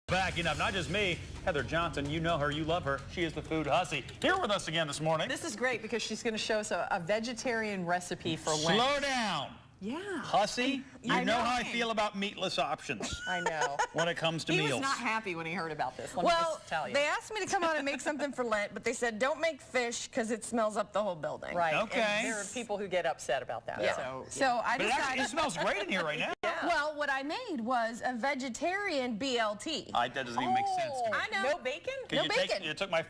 Backing up, not just me, Heather Johnson, you know her, you love her. She is the food hussy. Here with us again this morning. This is great because she's going to show us a vegetarian recipe for Lent. Slow down. Yeah. Hussy, you know how I feel about meatless options. I know. When it comes to he meals. He was not happy when he heard about this. Let me just tell you. They asked me to come out and make something for Lent, but they said don't make fish because it smells up the whole building. Right. Okay. And there are people who get upset about that. Yeah. So I but decided. it smells great in here right now. Yeah. Well, what I made was a vegetarian BLT. That doesn't even make sense to me. I know. No bacon? No bacon. You took my...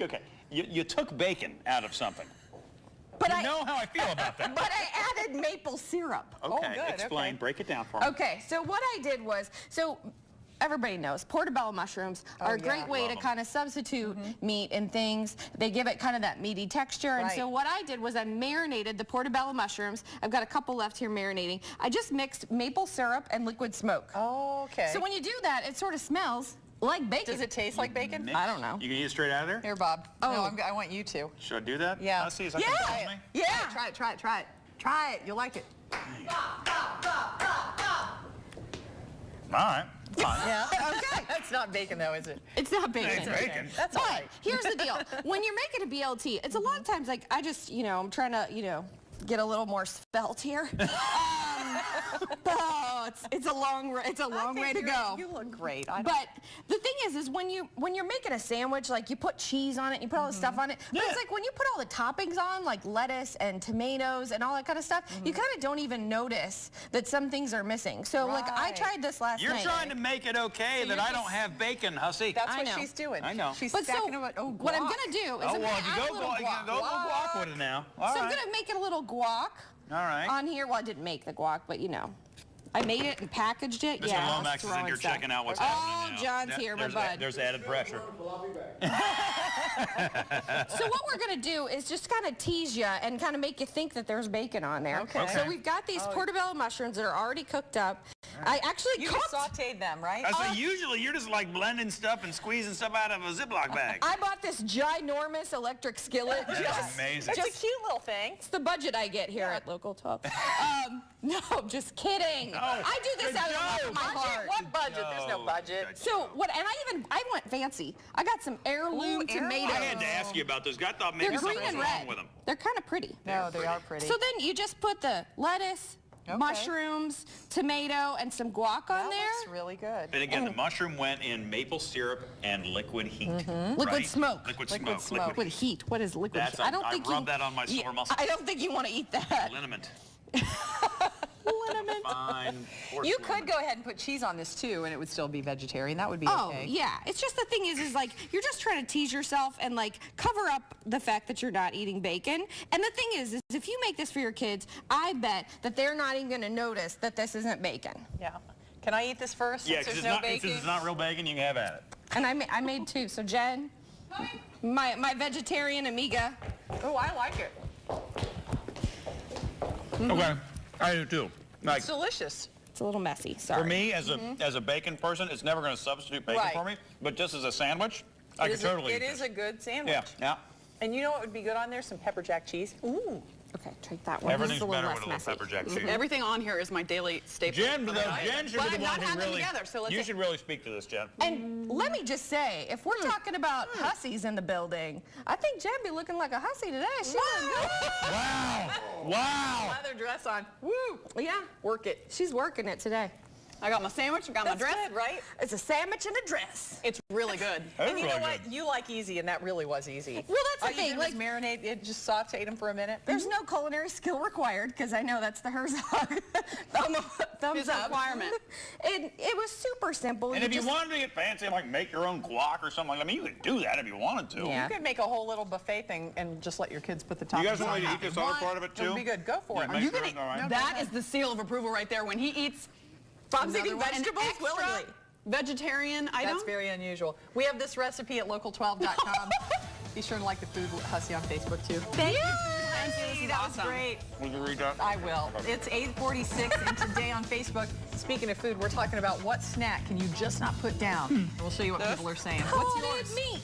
Okay. You took bacon out of something. But you know how I feel about that. But I added maple syrup. Okay, good, explain. okay. Break it down for me. Okay, so what I did was, everybody knows portobello mushrooms are a great way to kind of substitute meat and things. They give it kind of that meaty texture. And so what I did was I marinated the portobello mushrooms. I've got a couple left here marinating. I just mixed maple syrup and liquid smoke. Oh, okay. So when you do that, it sort of smells like bacon. Does it taste like bacon? I don't know. You can eat it straight out of there? Here, Bob. Oh. No, I want you to. Should I do that? Yeah. Let's see if I can try me. Yeah. Try it. Try it. You'll like it. All right. Fine. Yeah. Okay. That's not bacon, though, is it? It's not bacon. It's bacon. That's all But right. here's the deal. When you're making a BLT, it's a lot of times like I just, I'm trying to, get a little more svelte here. It's a long way to go. You look great. But the thing is when you're making a sandwich, like you put cheese on it, and you put all the stuff on it. But it's like when you put all the toppings on, like lettuce and tomatoes and all that kind of stuff, you kind of don't even notice that some things are missing. So like I tried this last night. You're trying to make it okay that I don't have bacon, Hussy. That's what she's doing. I know. She's But stacking them. Oh, what I'm gonna do is I'm gonna add a little guac. Go guac with it now. All So right. I'm gonna make it a little guac. All right. On here, well, I didn't make the guac, but I made it and packaged it. Mr. Lomax is in here checking out what's happening now. John's here, my bud. There's added pressure. So what we're going to do is just kind of tease you and kind of make you think that there's bacon on there. Okay. So we've got these portobello mushrooms that are already cooked up. I actually You cooked. sauteed them, right? So usually you're just like blending stuff and squeezing stuff out of a Ziploc bag. I bought this ginormous electric skillet. That's amazing. It's a cute little thing. It's the budget I get here at Local 12. No, just kidding. I do this out of my heart. What budget? There's no budget. So what? And I went fancy. I got some heirloom tomatoes. I had to ask you about those. I thought maybe They're something green was and wrong red. with them. They're kind of pretty. No, they are pretty. So then you just put the lettuce, mushrooms, tomato, and some guac on there. That looks really good. And again, the mushroom went in maple syrup and liquid heat. Liquid smoke. Liquid Liquid smoke. Liquid heat. What is liquid heat? I rub that on my sore muscles. I don't think you want to eat that. Liniment. Liniment. Fine. You could go ahead and put cheese on this too, and it would still be vegetarian. That would be Oh, okay. yeah. It's just the thing is like you're just trying to tease yourself and like cover up the fact that you're not eating bacon. And the thing is if you make this for your kids, I bet that they're not even going to notice that this isn't bacon. Yeah. Can I eat this first? Yeah, since because there's no it's not real bacon, you can have at it. And I made two. So Jen, my vegetarian amiga. Oh, I like it. Okay, I do too. Like, It's delicious. It's a little messy. Sorry. for me, as a bacon person, it's never going to substitute bacon for me. But just as a sandwich, I could totally eat It is this. a good sandwich. Yeah. And you know what would be good on there? Some pepper jack cheese. Ooh. Okay, take that one. Everything's This is a little better less with a little messy. pepper jack cheese. Everything on here is my daily staple. Jen should be the one who really. You should really speak to this, Jen. And let me just say, if we're talking about hussies in the building, I think Jen be looking like a hussy today. She look good. Wow. Leather dress on. Woo. Yeah, Work it. she's working it today. I got my sandwich, I got my That's dress. good, right? It's a sandwich and a dress. It's really good. That's And you know really what? good. you like easy, and that really was easy. Well, that's All the you thing. did Like, was marinate it, just sauteed them for a minute. there's no culinary skill required because I know that's the Herzog thumbs His up requirement. It was super simple. And if you wanted to get fancy and like make your own guac or something, I mean, you could do that if you wanted to. Yeah. You could make a whole little buffet thing and just let your kids put the toppings on. You guys want me to eat this other part of it It would too? be good. Go for it. Are you gonna? All right. That is the seal of approval right there. When he eats Bob's eating another one, an vegetables extra willingly. vegetarian item. That's very unusual. We have this recipe at local12.com. Be sure to like the Food Hussy on Facebook too. Thank you, Food Hussy. This is That was awesome. great. Will you read that? I will. It's 8:46, and today on Facebook, speaking of food, we're talking about what snack can you just not put down. And we'll show you what people are saying. What's yours? Meat.